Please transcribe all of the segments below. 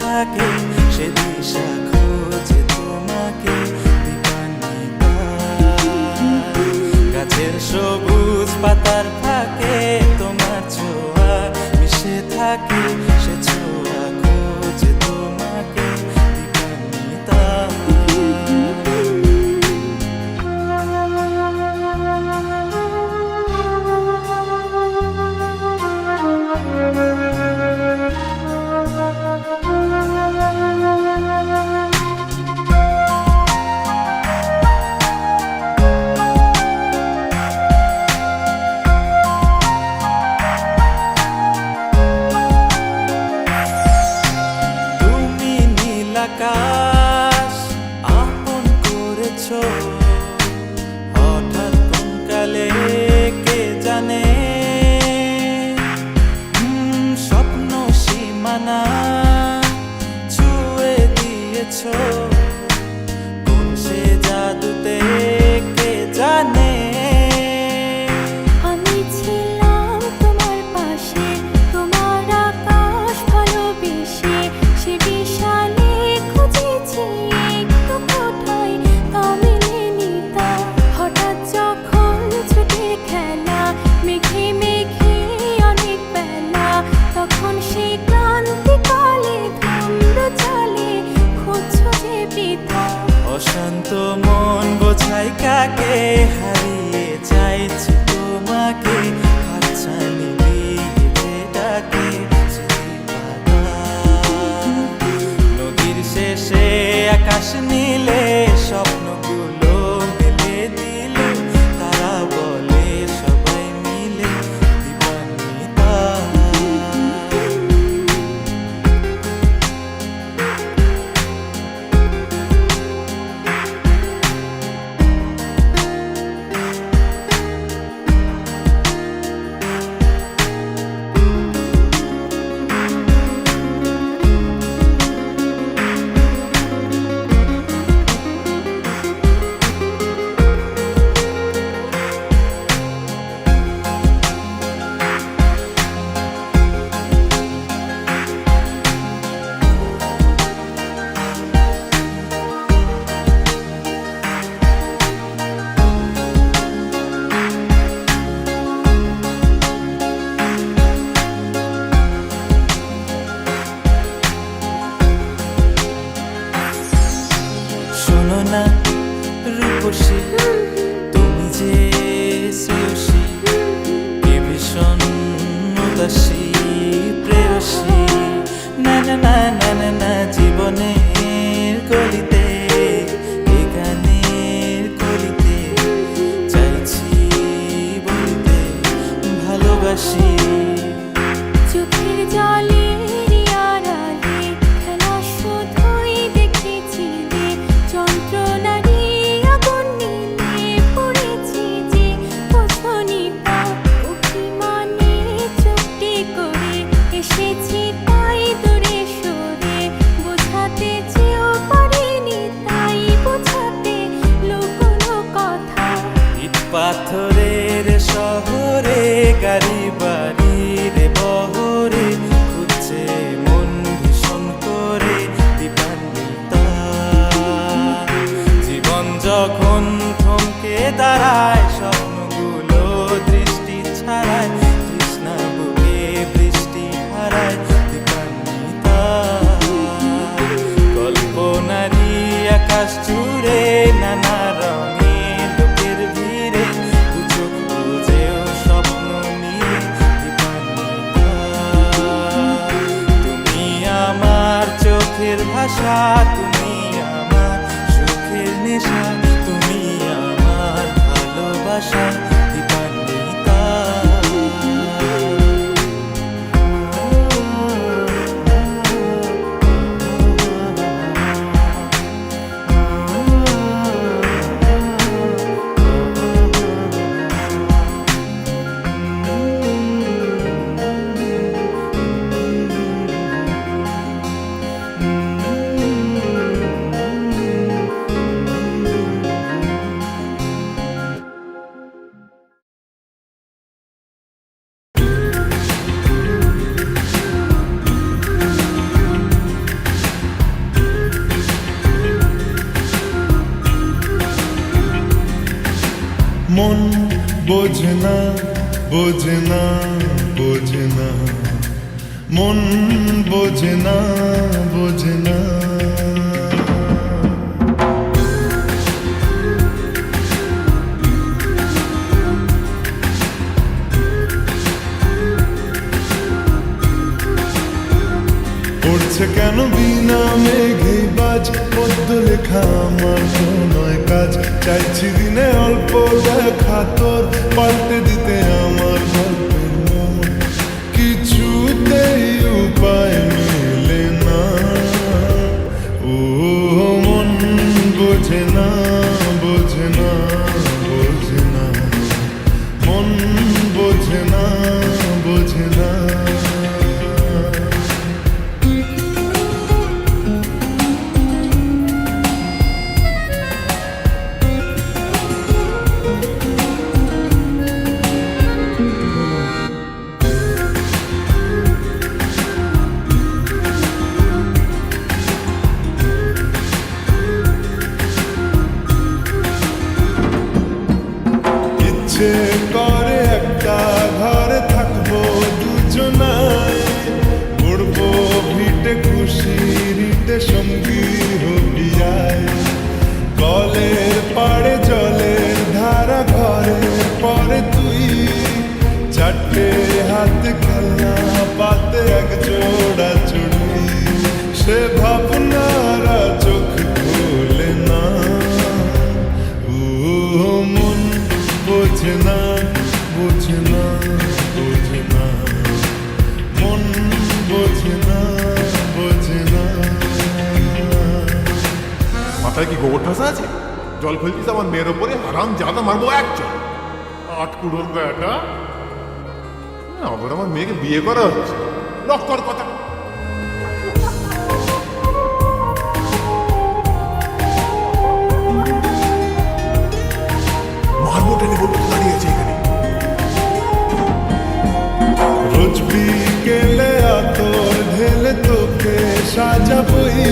থাকে সে দিশা খোঁজে তোমাকে দীপান্বিতা। গাছের সবুজ পাতার থাকে তোমার ছোঁয়া মিশে থাকে সে ছোঁয়া খোঁজে তোমাকে দীপান্বিতা। আকাশ আপন করেছো হঠাৎ কোন কালে কে জানে, স্বপ্ন সীমানা ছুঁয়ে দিয়েছো কোন সে জাদুতে কে জানে। অশান্ত মন বোঝাই কাকে হারিয়ে চাইছি তোমাকে হাতছানি দিয়ে ডাকে নদীর শেষে আকাশ নীলে স্বপ্নগুলো মেলে দিলে তারা বলে সবাই মিলে দীপান্বিতা। শোনো না রূপসী তুমি যে শ্রেয়সী কে ভীষণ উদাসী প্রেয়সী না না না না না না জীবনের গলিতে এ গানের কলিতে চাইছি বলতে ভালোবাসি। চোখের জলে পাথরের শহরে গাড়ি বাড়ির বহরে খুঁজছে মন ভীষণ করে দীপান্বিতা। জীবন যখন থমকে দাঁড়ায় স্বপ্নগুলো দৃষ্টি ছাড়ায় তৃষ্ণা বুকে বৃষ্টি হারায় দীপান্বিতা। কল্পনারি আকাশ জুড়ে নানা রঙে চোখের ভাষা তুমি আমার সুখের নেশা তুমি আমার ভালোবাসা দীপান্বিতা। মন বোঝে না বোঝে না বোঝে না মন বোঝে না বোঝে না পড়ছে কেন বিনা মেঘে বাজ পদ্ম লেখা আমার তো নয় কাজ চাইছি দিনে অল্প দেখা তোর পাল্টে দিতে আমার গল্পের মন কিছুতেই উপায় মেলে না ও মন বোঝে না বোঝে না বোঝে না মন বোঝে না বোঝে না ইচ্ছে করে একটা ঘরে থাকবো দুজনায় উড়বো ভিটে খুশি রিটে সঙ্গী হবিয়ায় কলের পাড়ে জলের ধারা ঘরের পরে তুই চারটে হাতে খেলনা পাতে এক জোড়া চুড়ি সে ভাবনারা চোখ খুলে না ও মন বোঝে না বোঝে না বোঝে না মন বোঝে না বোঝে না মাথায় কি গোবর ঠাসা আছে? জল ফেলছিস আমার মেয়ের ওপরে, হারাম জাদা মারবো এক চল। আটকুড়োর বেটা, আবার আমার মেয়েকে বিয়ে করা হচ্ছে, লক্কর কথা। মারবো টেনে বলবো দাঁড়িয়ে আছে এখানে। রোজ বিকেলে আতর ঢেলে তোকে সাজাবই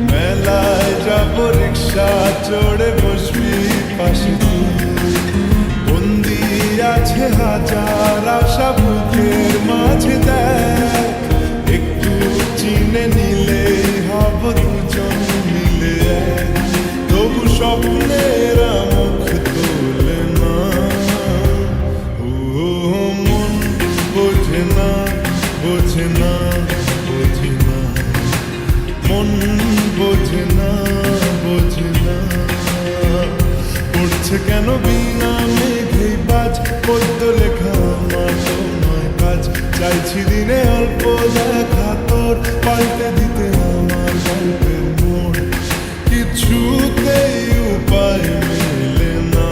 মেলায় যাবো রিক্সা চড়ে বসবি পাশে বন্দি আছে হাজার আশা বুকের মাঝে দেখ একটু চিনে নিলে হব দুজন মিলে এক। তবু স্বপ্নেরা মুখ তোলে না ও মন বোঝে না বোঝে না বোঝে না মন বোঝে না বোঝে না পড়ছে কেন বিনা মেঘে বাজ পদ্ম লেখা আমার তো নয় কাজ চাইছি দিনে অল্প দেখা তোর পাল্টে দিতে আমার গল্পের মোড় কিছুতেই উপায় মেলে না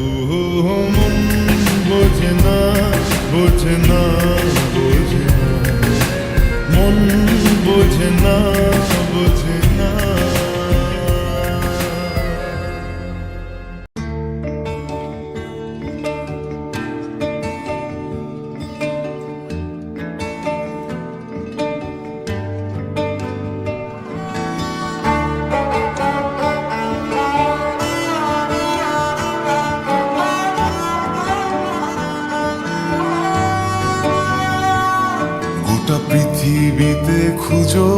ও মন বোঝে না বোঝে না বোঝে না মন বোঝে না বোঝে না গোটা পৃথিবীতে খুঁজো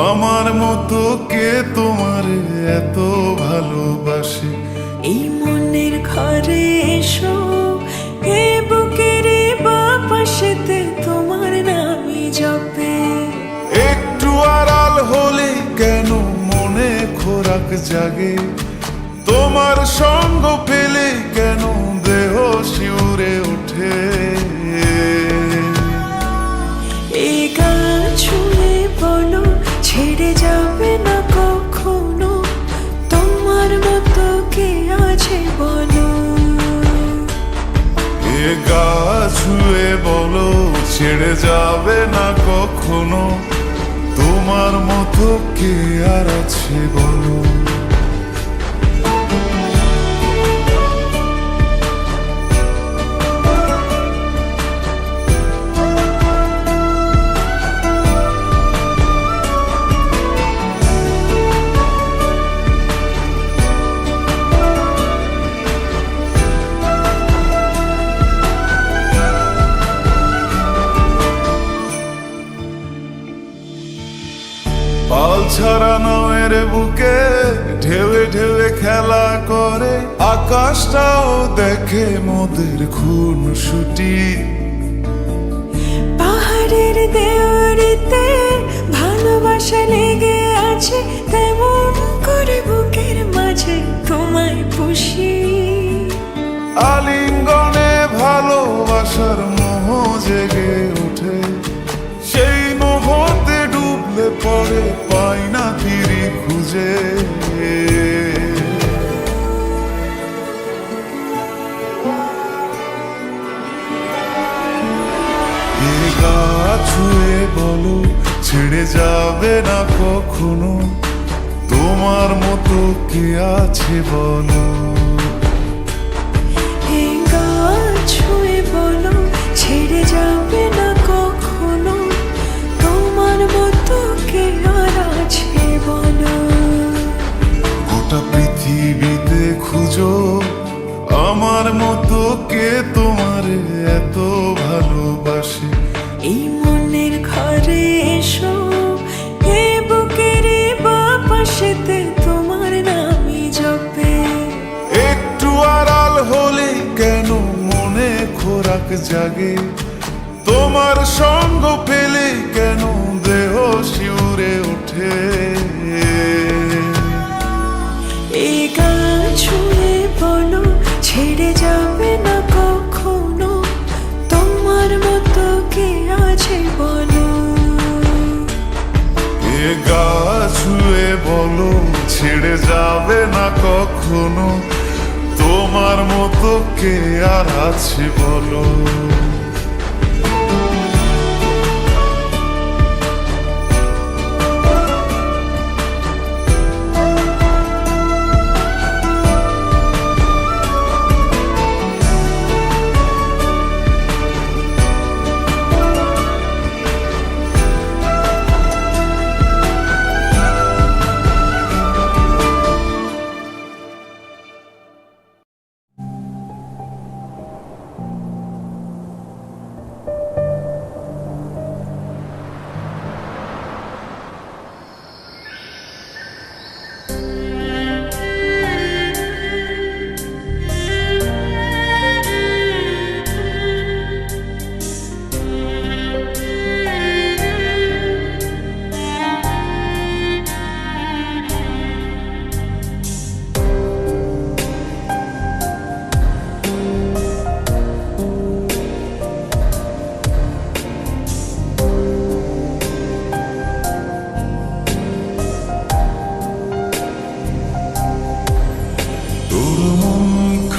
আমার মতো কে তোমার এত ভালোবাসে এই মনের ঘরে এসো এ বুকের বাপাশেতে তোমার নামই জপে একটু আড়াল হলে কেন মনে খোরাক জাগে তোমার সঙ্গ পেলে কেন দেহ শিউরে ওঠে এই গান ছুঁয়ে বলো ছেড়ে যাবে না কখনো তোমার মতো কে আছে বলো এ গা ছুঁয়ে বলো ছেড়ে যাবে না কখনো তোমার মতো কে আর আছে বলো পাল ছাড়া নামের বুকে ঢেউে ঢেউে খেলা করে, আকাশটাও দেখে মোদের খুন ছুটি। পাহাড়ের দেওয়ারিতে ভালোবাসা লেগে আছে, তেমন করে বুকের মাঝে তোমায় পুষি। আলিঙ্গনে ভালোবাসার মোহ জেগে ওঠে, সেই মোহতে ডুবলে পরে পাই না ফিরি খুঁজে। এ গা ছুঁয়ে বলো ছেড়ে যাবে না কখনো, তোমার মতো কে আছে বলো। এই গা ছুঁয়ে বলো ছেড়ে যাবে না কখনো, তোমার মতো কে আর আছে বলো। গোটা পৃথিবীতে খুঁজো আমার মতো কে তোমার এত ভালোবাসে। এই মনের ঘরে এসো, এ বুকের বাপাশেতে তোমার নামই জপে। একটু আড়াল হলে কেন মনে খোরাক জাগে, তোমার সঙ্গ পেলে কেন দেহ শিউরে ওঠে। এই গা ছুঁয়ে বলো ছেড়ে যাবে না কখনো, তোমার মতো কে আছে বলো। এ গা ছুঁয়ে বলো ছেড়ে যাবে না কখনো, তোমার মতো কে আর আছে বলো।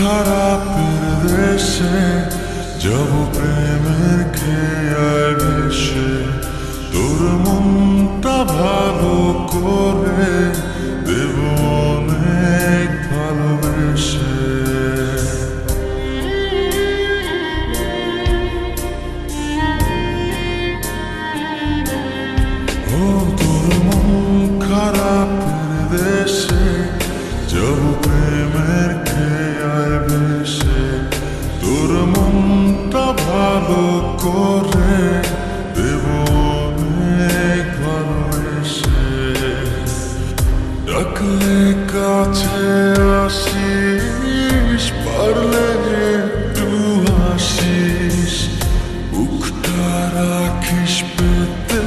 খারাপের দেশে যাব প্রেমের খেয়াল ভেসে, তোর মনটা ভালো করে দেব অনেক ভালোবেসে। ও তোর মন খারাপের দেশে যাব প্রেমের খেয়াল ভেসে, তোর মনটা ভালো করে দেব অনেক ভালোবেসে। ডাকলে কাছে আসিস, পারলে একটু হাসিস, বুকটা রাখিস পেতে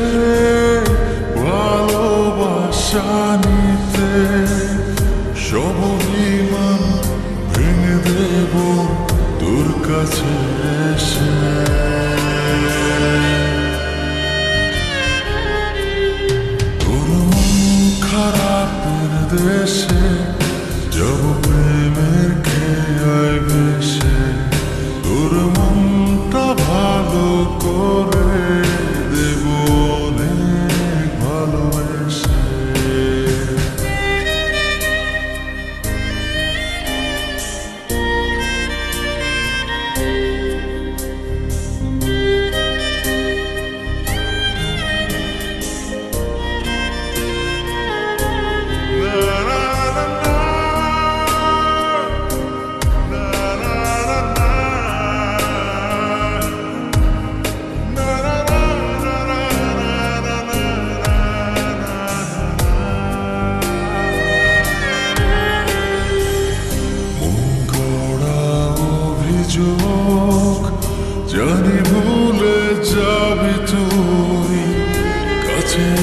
ভালোবাসা নিতে। সব অভিমান ভেঙে দেব তোর কাছে এসে। তোর মন খারাপের দেশে যাব প্রেমের খেয়াল ভেসে, তোর মনটা ভালো করে দেব অনেক ভালোবেসে। La la la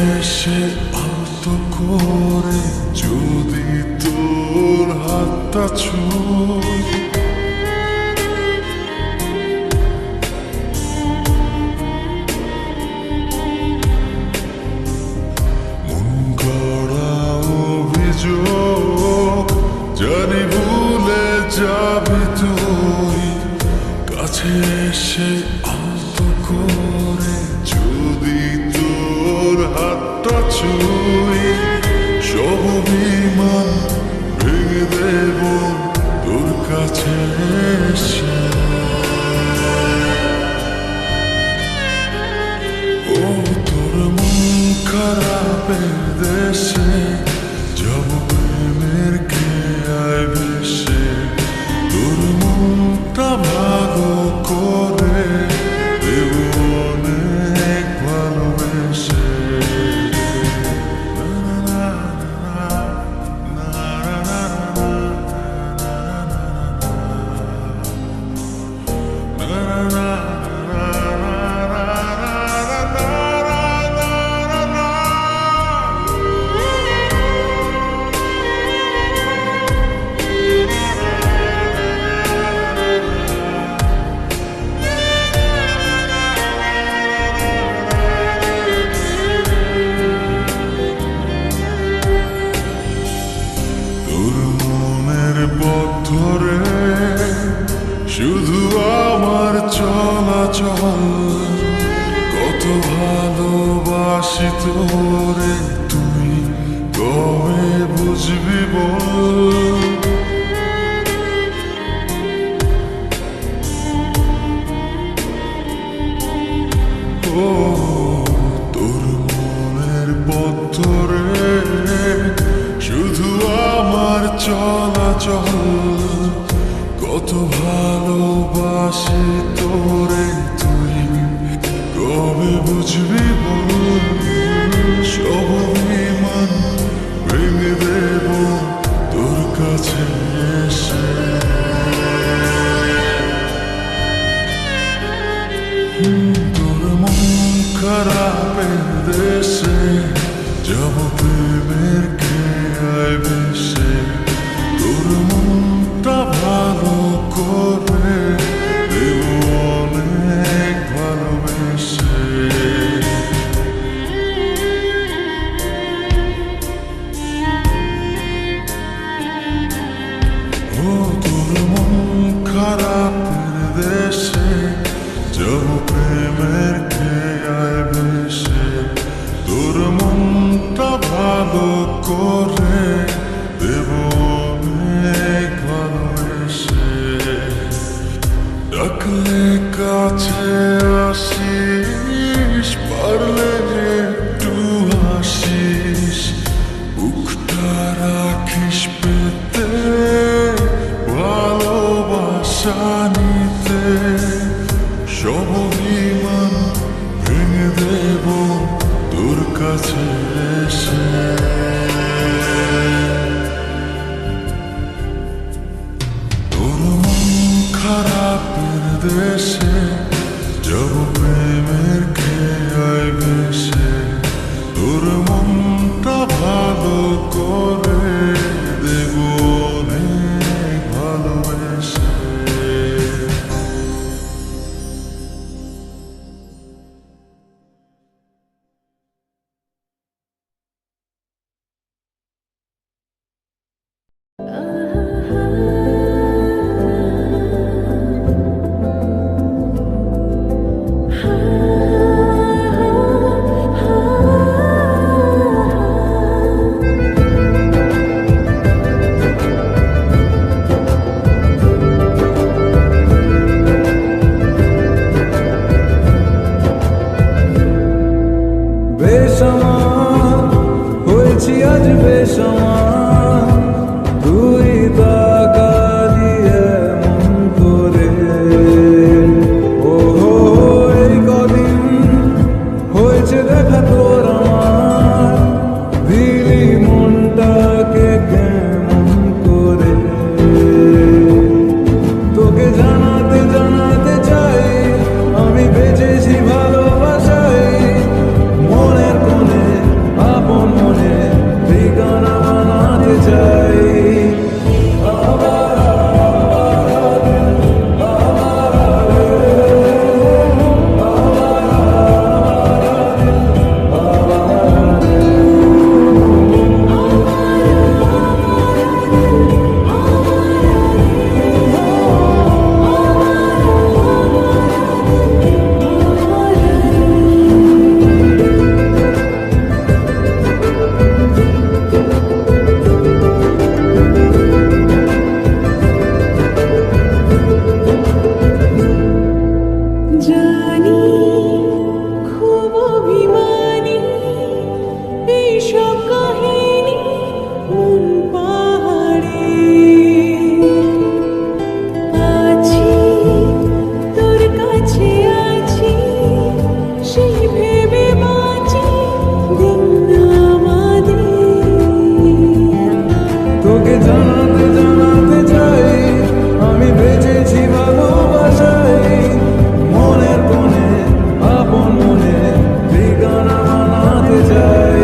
এসে আলতো করে যদি তোর হাতটা ছুঁই, মন গড়া অভিযোগ জানি ভুলে যাবি তুই, কাছে এসে আলতো করে যদি তোর হাতটা ছুঁই, সব অভিমান ভেঙে দেব তোর কাছে এসে। ও তোর মন খারাপের দেশে যাব প্রেমের খেয়ায় ভেসে, তোর মনটা ভালো করে দেব অনেক ভালোবেসে। তোর মনের পথ ধরে শুধু আমার চলাচল, কত ভালোবাসি তোরে তুই কবে বুঝবি বল। ও তোর মনের পথ ধরে শুধু আমার চলাচল, কত ভালোবাসি তোরে তুই কবে বুঝবি বল। সব অভিমান ভেঙে দেব তোর কাছে এসে। তোর মন খারাপের দেশে যাব প্রেমের খেয়ায় ভেসে, তোর মনটা ভালো করে দেব অনেক ভালোবেসে। ও তোর মন খারাপের দেশে যাব প্রেমের খেয়ায় ভেসে, তোর মনটা ভালো করে দেব অনেক ভালোবেসে। ডাকলে কাছে আসিস, পারলে একটু হাসিস, বুকটা রাখিস পেতে ভালোবাসা নিতে, সব অভিমান ভেঙে দেব তোর কাছে এসে। তোর মন খারাপের দেশে যাব প্রেমের খেয়ায় ভেসে, তোর মনটা ভালো করে দেব অনেক ভালোবেসে। বেসমান হয়েছি আজ বেসমান, তুই তাকালি এমন করে। ও এই কদিন হয়েছে দেখা তোর আমার, দিলি মনটাকে কেমন করে। তোকে জানাতে জানাতে চাই আমি বেঁচেছি ভালোবাসায়, মনের কোণে জানাতে জানাতে চাই আমি বেঁচেছি ভালোবাসাই মনের কোণে আপন মনে ঠিকানা বানাতে চাই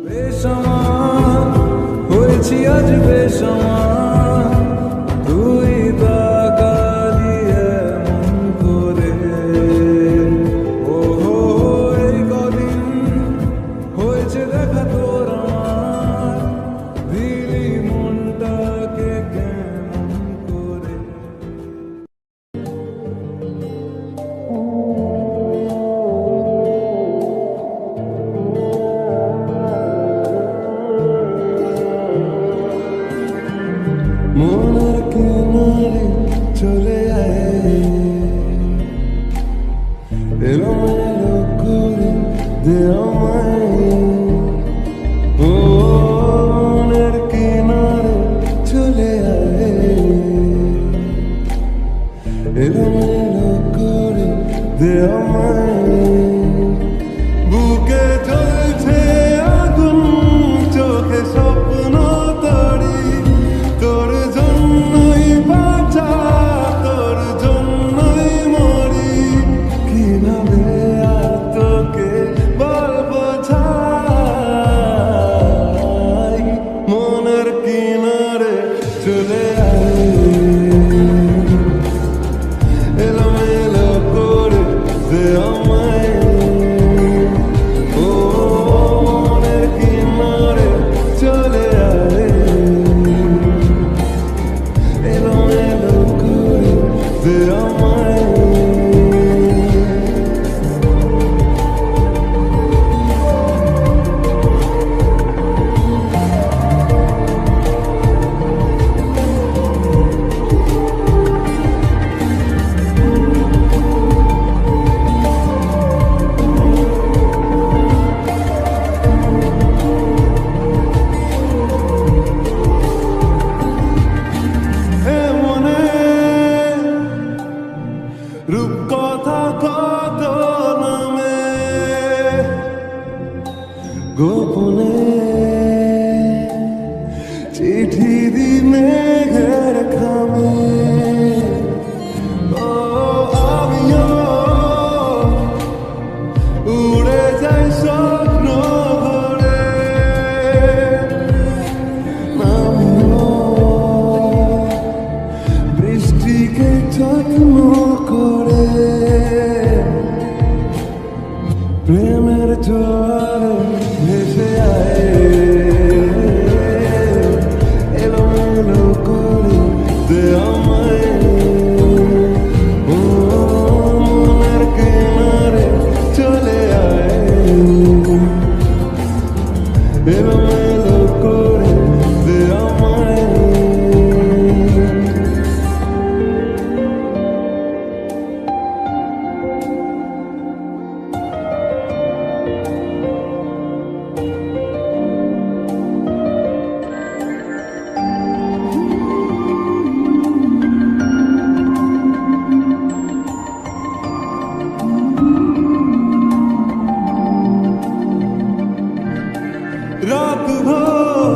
বেসামাল হয়েছি আজ বেসামাল তুই তাকালি এমন করে ও হো এই কদিন হয়েছে দেখা তোর আমার দিলি মনটাকে কেমন করে মনের কিনারে চলে আয় এলোমেলো করে দে আমায় ও মনের কিনারে চলে আয় এলোমেলো করে দে আমায় বুকে জ্বলছে আগুন চোখে স্বপ্ন তরি তোর জন্যই বাঁচা তোর জন্যই মরি কিভাবে আর তোকে বলবো ছাই মনের কিনারে চলে আয় এলোমেলো করে দে আমায় ও মনের কিনারে চলে আয় এলোমেলো করে দে আমায় মনে রূপকথা কত নামে গোপনে চিঠি দি মেঘের খামে ও আমিও উড়ে যাই স্বপ্ন ভরে আমিও বৃষ্টিকে যত্ন করে প্রেমের জোয়ারে ভেসে আয় এলোমেলো করে দে আমায় ও মনের কিনারে চলে আয় এলোমেলো করে দে আমায় রাত ভোর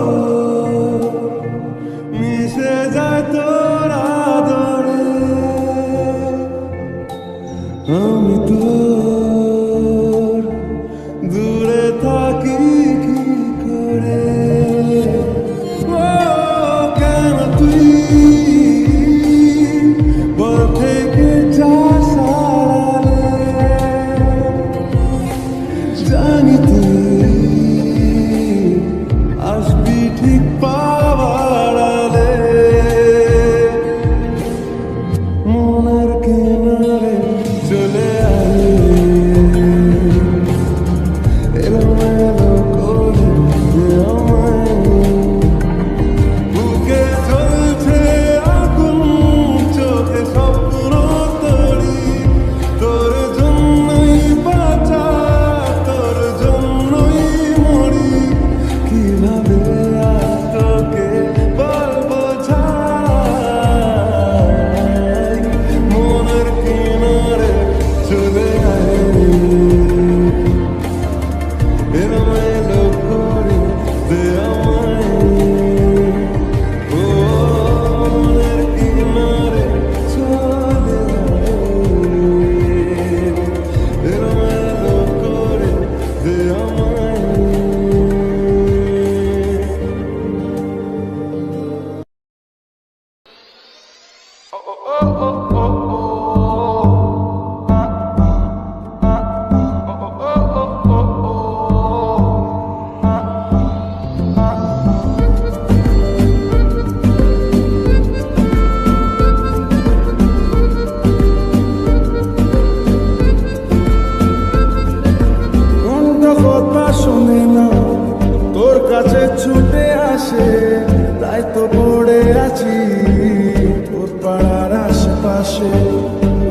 মিশে যায় তোর আদরে আমি তোর দূরে থাকি কি করে ও কেন তুই বল থেকে যাস আড়ালে জানি তুই আসবি ঠিক পাওয়ার আলে মনের কিনারে চলে আয়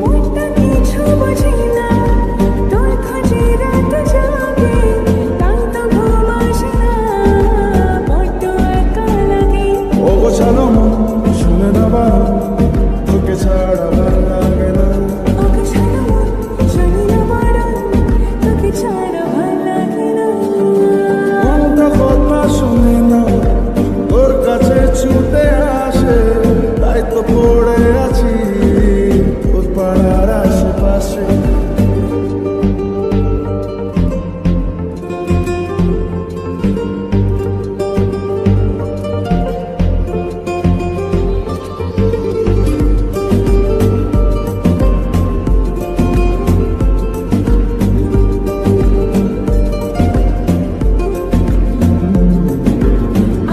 মনটা কিছু বোঝে না, তোর খোঁজে রাত জাগে, তাই তো ঘুম আসে না, বড্ড একা লাগে। ও গোছানো মন শুনে না বারণ, তোকে ছাড়া ভালো লাগে না। ওকে ছাড়া মন জানি না বারণ, তোকে ছাড়া ভাল লাগে না। মনটা কথা শুনে না, তোর কাছে ছুটে আসে, তাই তো পড়ে আছি তোর পাড়ার আশেপাশে।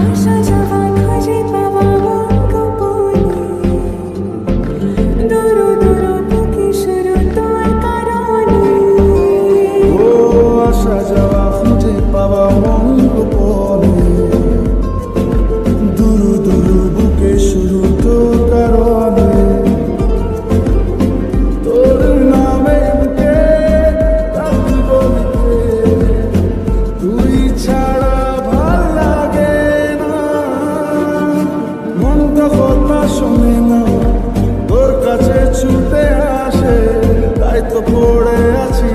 আসা যাওয়া খোঁজে পাওয়া মন গোপনে, দূর দূর থেকে শুরু তোর কারণে। ও আসা যাওয়া খুঁজে পাওয়া মন গোপনে, দুরু দুরু বুকে শুরু তোর কারণে। তোর নামে বুকে রাখব লিখে, তুই ছাড়া ভাল লাগে না। মনটা কথা শোনে না, তোর কাছে ছুটে আসে, তাই তো পড়ে আছি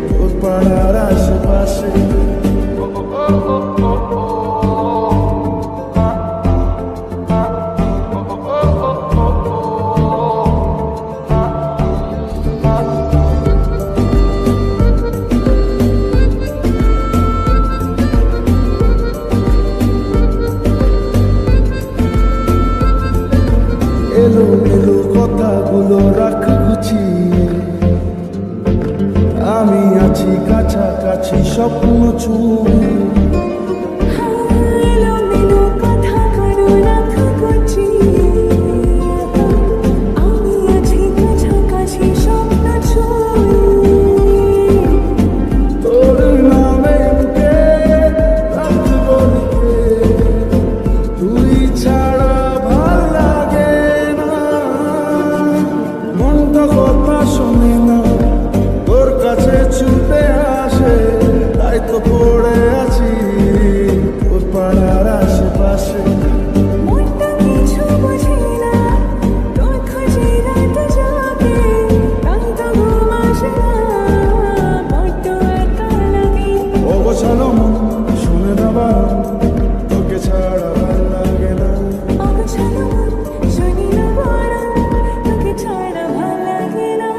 তোর পাড়ার আশেপাশে। এলো এলো কথাগুলো রাখ গুছিয়ে, আমি আছি কাছাকাছি স্বপ্ন ছুঁয়ে। এলো মেলো কথা কারো রাখ গুছিয়ে, আমি আছি কাছাকাছি স্বপ্ন ছুঁয়ে। তোর নামে বুকে রাখব লিখে, তুই ছাড়া ভাল লাগে না। মনটা কথা শোনে না, তোর কাছে ছুটে আসে, তাই তো পড়ে আছি তোর পাড়ার আশেপাশে। মনটা কিছু বোঝে না, তোর খোঁজে রাত জাগে, তাই তো ঘুম আসে না, বড্ড একা লাগে। ও গোছানো মন শুনে না বারণ, তোকে ছাড়া ভাল লাগে না। ওকে ছাড়া মন জানি না বারণ, তোকে ছাড়া ভাল লাগে না।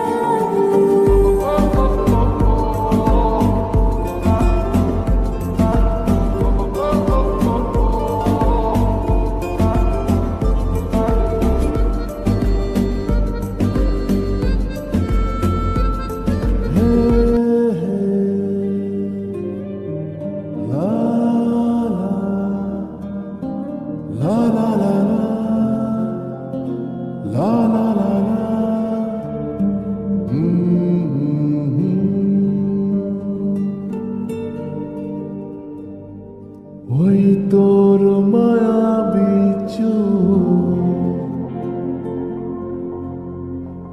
ওই তোর মায়াবী চোখ,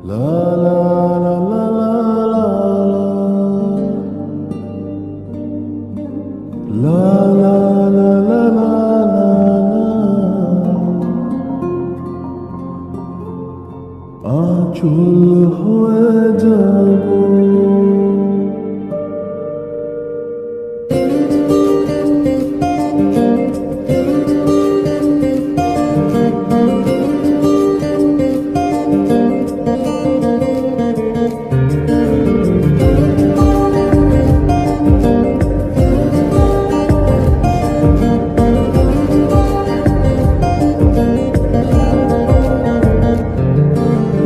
লা লা লা লা লা লা লা লা লা লা আঁচল হয়ে যাব।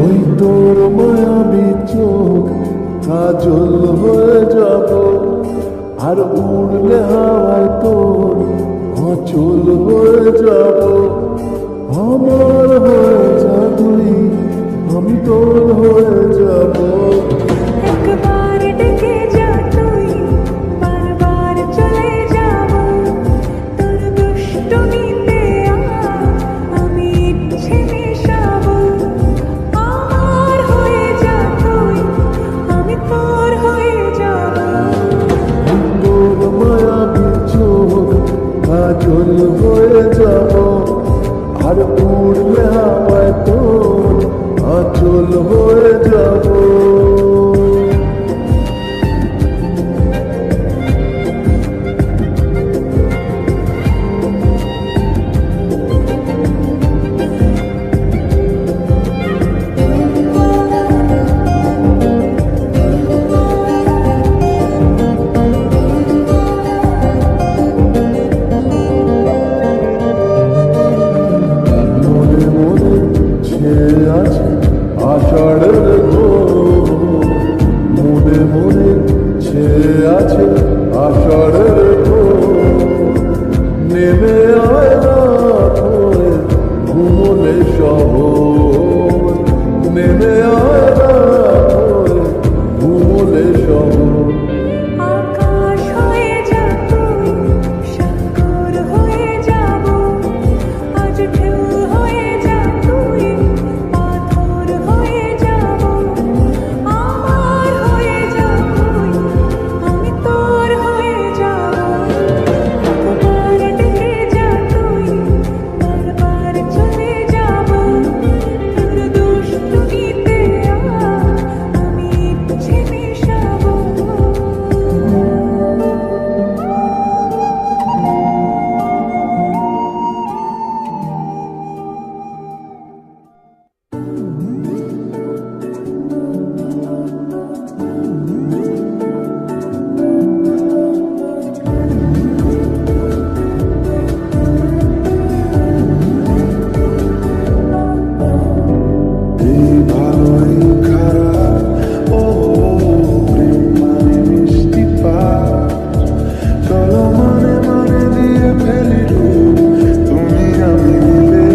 ওই তোর মায়াবী চোখ কাজল হয়ে যাব, আর উড়লে হাওয়ায় তোর আঁচল হয়ে যাব। আমার হয়ে যা তুই, আমি তোর হয়ে যাব। একবার ডেকে যা তুই, বারবার চলে যাব, তোর দুষ্টুমিতে আমি ইচ্ছে মেশাবো। আমার পাগল হয়ে যাব। মনে মনে ছেয়ে আছে আষাঢ়ের ঘোর, মনে মনে ছেয়ে আছে আষাঢ়ের ঘোর। নেমে আয় রাত হয়ে ঘুমোলে শহর, নেমে আয় রাত হয়ে ঘুমোলে শহর। আকাশ হয়ে যা তুই, সাগর হয়ে যাব, আজ ঢেউ হয়ে যা তুই, পাথর হয়ে যাব। আমার হয়ে যা তুই, আমি তোর হয়ে যাব। একবার ডেকে যা তুই, বারবার চলে যাব। তোর দুষ্টুমিতে আমি ইচ্ছে মেশাবো। এই ভালোই খারাপ, ও প্রেম মানে মিষ্টি পাঠ। চলো মানে মানে দিয়ে ফেলি রূপ, তুমি আমি মিলে।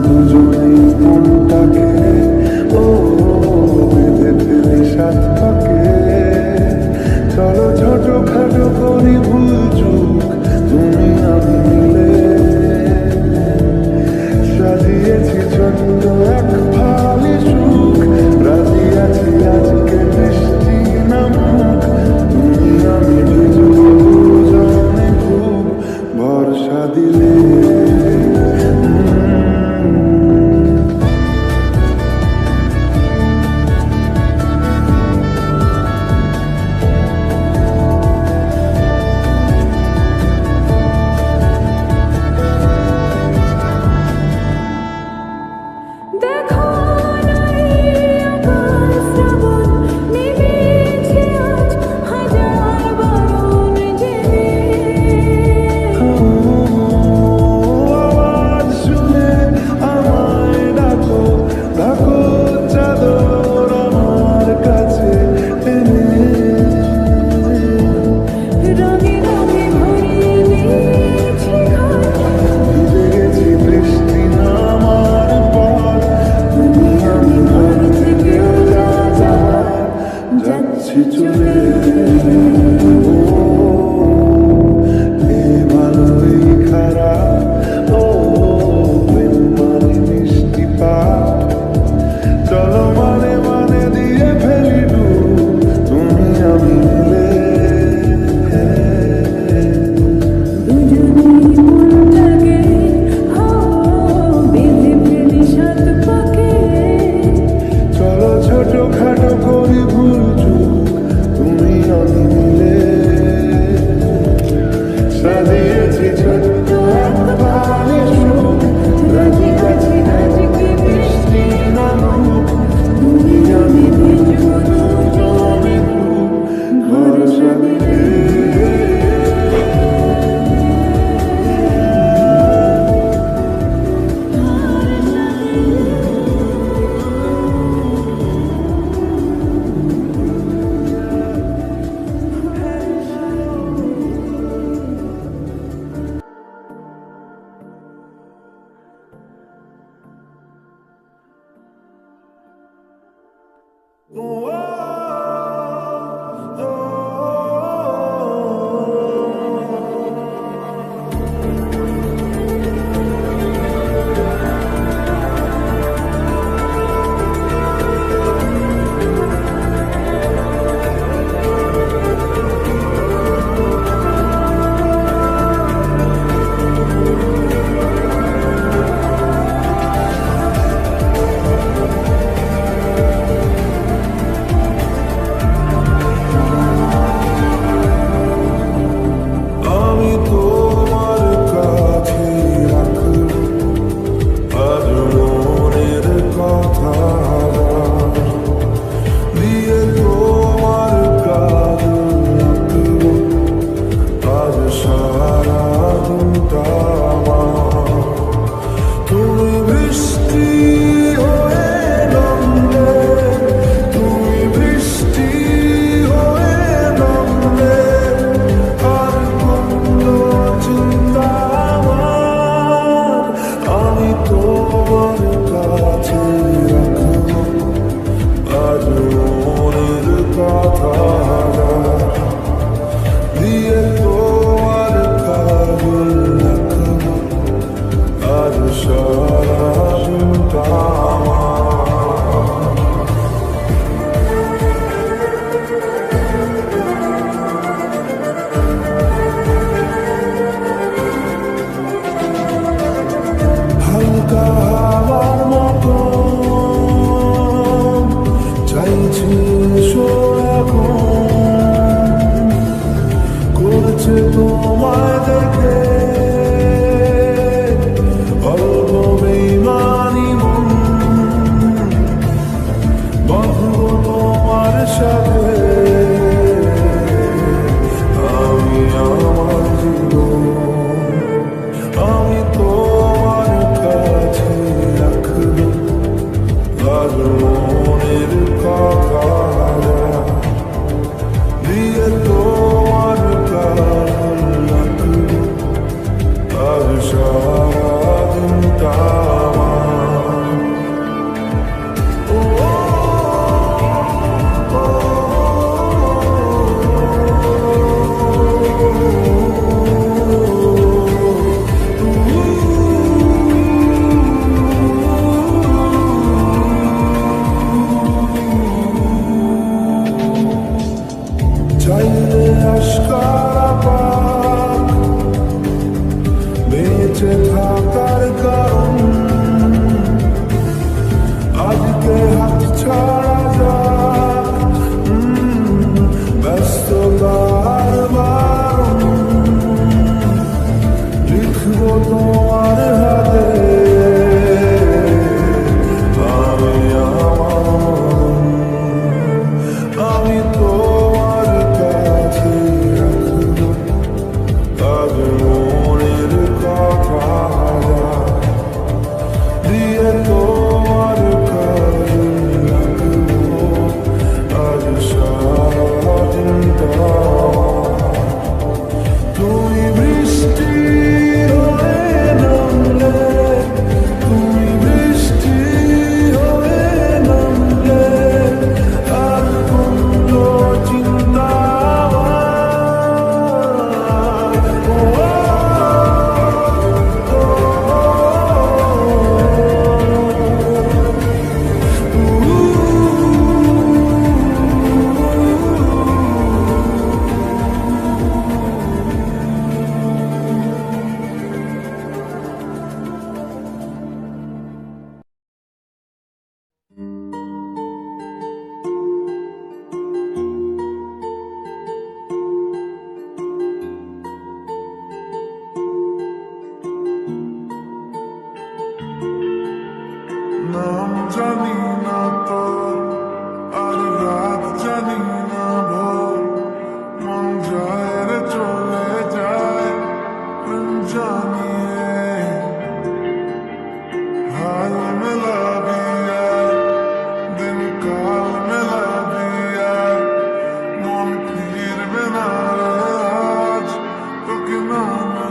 দুজনেই মনটাকে ও বেঁধে ফেলি সাত পাকে। চলো ছোটখাটো করি ভুল চুক, তুমি আমি মিলে। সাজিয়েছি ছোট্ট এক ফালি সুখ, রাজি আছি আজকে বৃষ্টি নামুক। তুমি আমি ভিজবো দুজনে খুব, বর্ষা দিলে। দেখো নাই আকাশ শ্রাবণ, নেমেছে আজ হাজার বারণ জেনে। আওয়াজ শুনে আমায় ডাকো, ডাকো চাদর আমার কাছে টেনে। রঙে রঙে ভরিয়ে দিয়েছি ঘর, ভিজে গেছি বৃষ্টি নামার পর। তুমি আমি ঘর থেকে যাচ্ছি চলে। এই ভালোই খারাপ, ও প্রেম মানে মিষ্টি পাঠ। চলো মানে মানে দিয়ে ফেলি ডুব, তুমি আমি মিলে। দুজনেই মনটাকে বেঁধে ফেলি সাত পাকে। চলো ছোটখাটো করি ভুল চুক, তুমি আমি মিলে। সাজিয়েছি ছোট্ট এক ফালি সুখ, রাজি আছি আজকে বৃষ্টি নামুক। তুমি আমি ভিজবো দুজনে খুব, ভরসা দিলে। নাম জানি না তোর, আর রাত জানি না ভোর, মন যায় রে চলে যায় প্রেম জানিয়ে। হাল মেলা বিয়ার দিন কাল মেলা বিয়ার, মন ফিরবে না রে আজ তোকে না নিয়ে।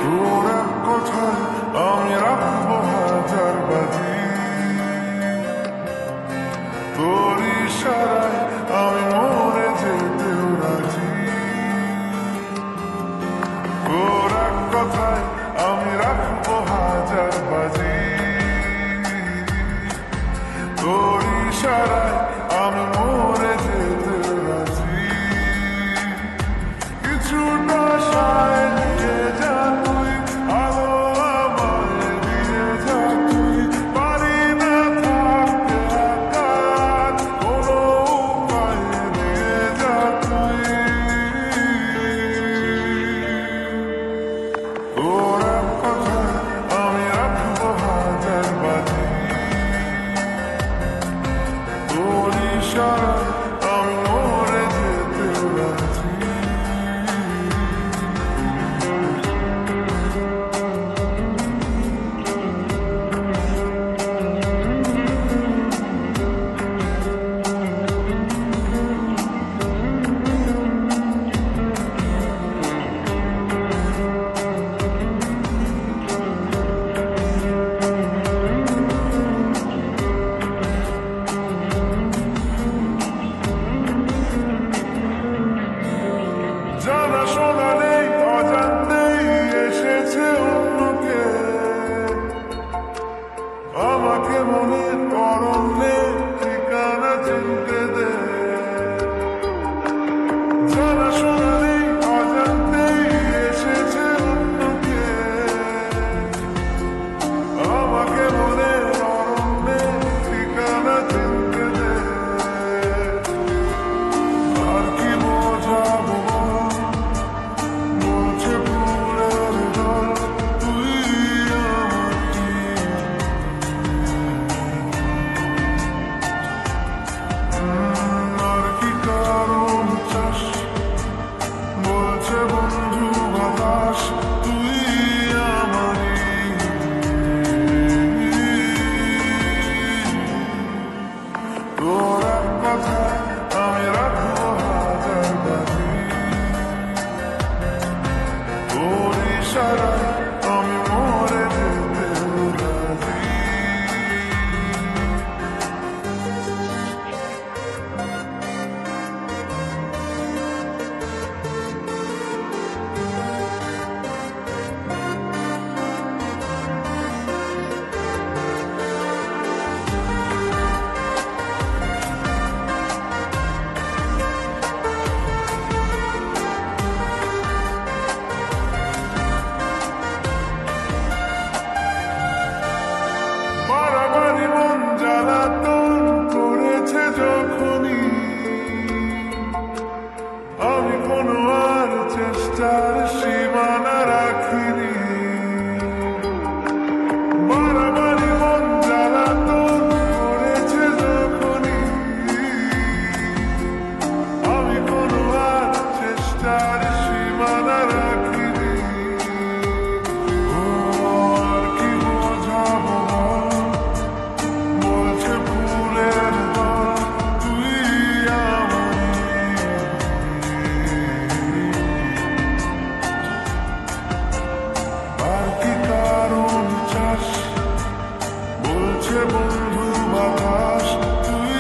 তোর এক কথায় আমি রাখবো হাজার বাজি, তোর ইশারায় আমি মরে যেতেও রাজি। তোর এক কথায় আমি রাখবো হাজার বাজি, তোর ইশারায় আমি মরে যেতেও রাজি। কিছুটা সায় দিয়ে যা তুই, আলো আমায় দিয়ে যা তুই, পারি না থাকতে একা কোনো উপায় দিয়ে যা তুই। তোর এক কথায় আমি রাখবো হাজার বাজি, তোর ইশারায় আমি মরে যেতেও রাজি। জানা শোনা নেই অজান্তেই এসেছে অন্যকে, আমাকে মনে করণে ঠিকানা চিনতে দে। জানা শোনা নেই অজান্তেই এসেছে অন্যকে, আমাকে মনে করণে ঠিকানা চিনতে দে। আর কি বোঝাবো বলছে ফুলের দল, তুই আমাকে। আর কি কারণ চাস বলছে বন্ধু বাতাস, তুই আমারই। তোর এক কথায় আমি রাখবো হাজার বাজি, তোর ইশারায় আমি মরে যেতেও রাজি। বাড়াবাড়ি মন জ্বালাতন করেছে যখনই, আমি কোনো আর চেষ্টার সীমানা রাখিনি। বাড়াবাড়ি মন জ্বালাতন করেছে যখনই, আমি কোনো আর চেষ্টার সীমানা রাখিনি। আর কি বোঝাবো বলছে ফুলের দল, তুই আমারই। আর কি কারণ চাস বলছে বন্ধু বাতাস, তুই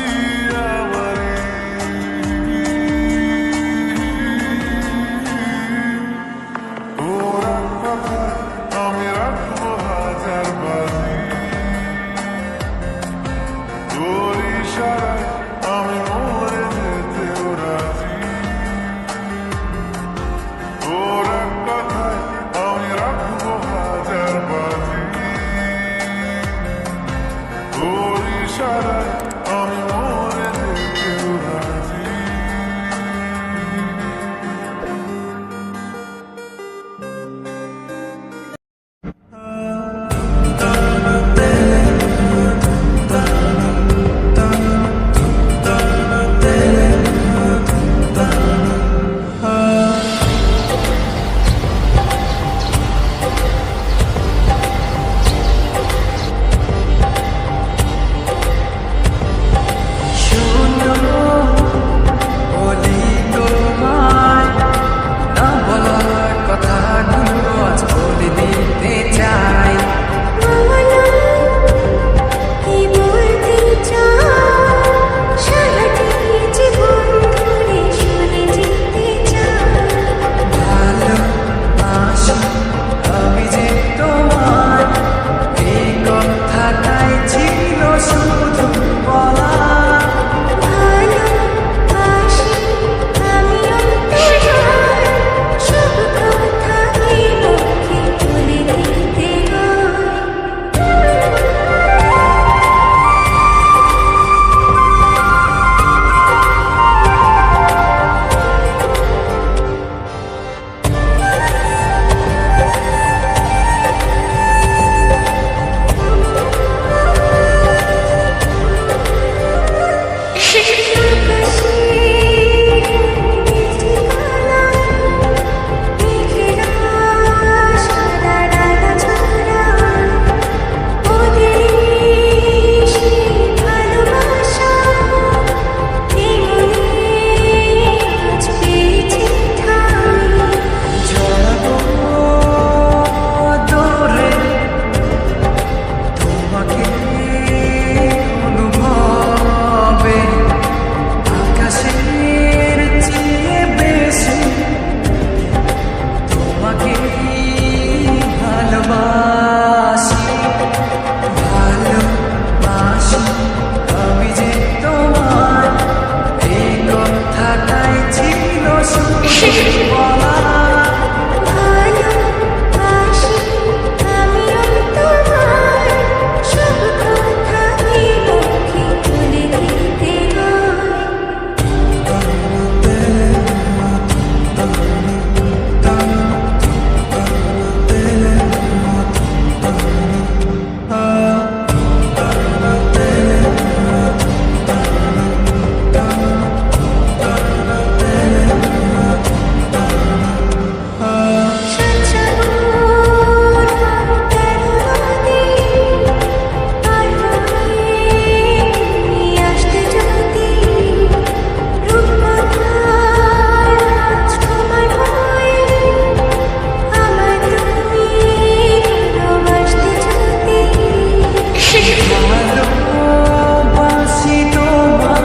আমারই। তোর এক কথায় আমি রাখবো হাজার বাজি, তোর ইশারায় আমি মরে যেতেও রাজি। তোর এক কথায় আমি রাখবো হাজার বাজি, ইশারায় আমি মরে যেতেও রাজি। কি বলতে চাও সারাটি জীবন ধরে শুনে যেতে চাই আমি যে তোমার এই কথাটাই ছিল শুধু বলা। ভালোবাসি আমি অন্তরায় সব কথা এই মুখে বলে দিতে হয় জড়াবো দৌড়ে তোমাকে অনুভবে আকাশের চেয়ে বেশি তোমাকে ভালোবাসি। ভালোবাসি আমি যে তোমার এই কথাটাই ছিল শুধু বলা। ভালোবাসি আমি অন্তরায় সব কথা এই মুখে বলে দিতে হয় সাজানোর তেরোদি আর তুমি আসতে যদি রূপকথার রাজকুমার হয়ে আমার তুমি ভালোবাসতে যদি ভালোবাসি তোমার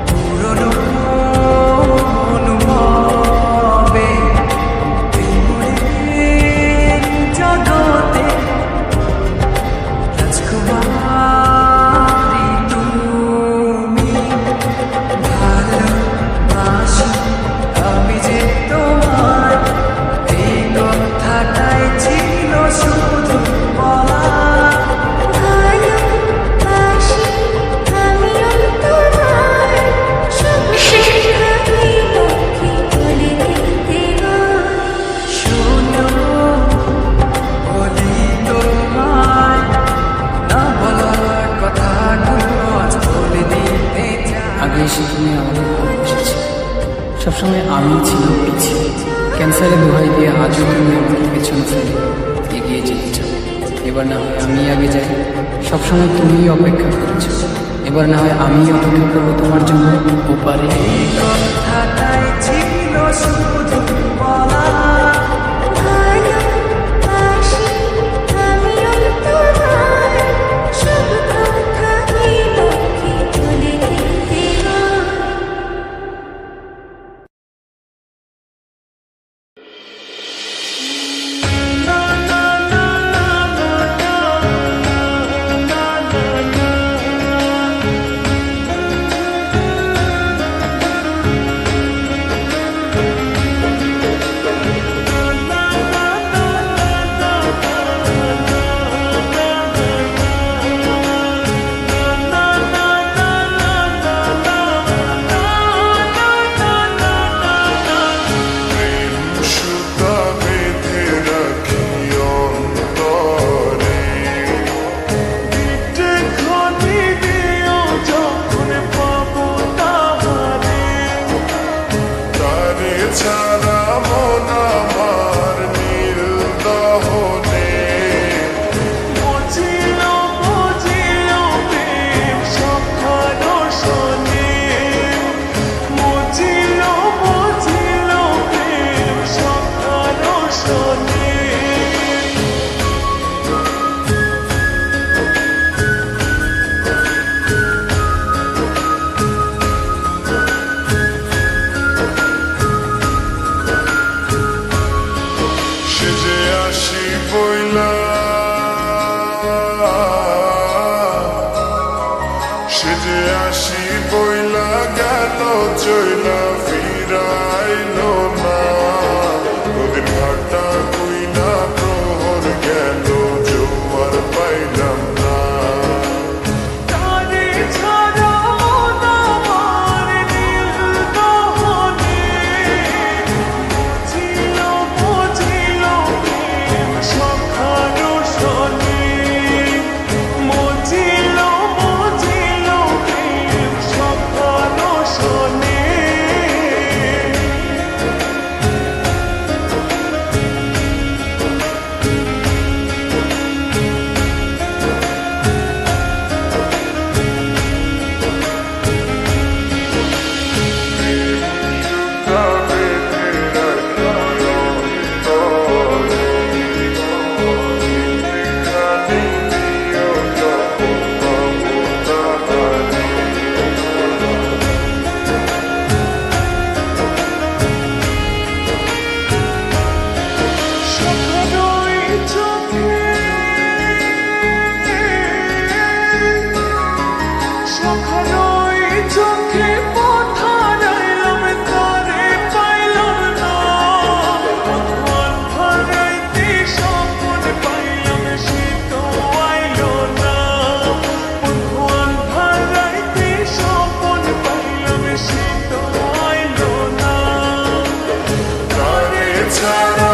পুরনো অনুভবে প্রেমের জগতে রাজকুমারী তুমি। ভালোবাসি আমি যে তোমার এই কথাটাই ছিল শুধু বলা। ভালোবাসি আমি অন্তরায় সব কথা এই মুখে বলে দিতে হয় শোনো বলি তোমার না বলার কথাগুলো আজ বলে দিতে চাই। আগে এসে তুমি আমাকে ভালোবেসেছি, সবসময় আমি ছিলাম পিছিয়ে। ক্যান্সারে দোহাই দিয়ে আজও তুমি আমাকে পেছনে ফেলে এগিয়ে যেতে চাও। এবার না হয় আমি আগে যাই, সবসময় তুমিই অপেক্ষা করেছো। এবার না হয় আমি অপেক্ষা করবো তোমার জন্য ওপারে। কথাটাই ছিল শুধু বলা। ভালোবাসি আমি অন্তরায় সব কথা এই মুখে বলে দিতে হয় সে যে আসি বইলা গেল চইলা ফিরাইলো না নদীর ঘাটটা কইলা প্রহর গেল জোয়ার পাইলাম না তারে ছাড়া মন আমার নীল দহনে বুঝিল প্রেম সখারো শনে বুঝিল প্রেম সখারো শনে সখারোই চোখে সখারোই চোখে পথারাইলাম তারে পাইলাম না ভগবান হারাইতে স্বপন পাইলাম সে তো আইলো না ভগবান হারাইতে স্বপন পাইলাম সে তো আইলো না তারে ছাড়া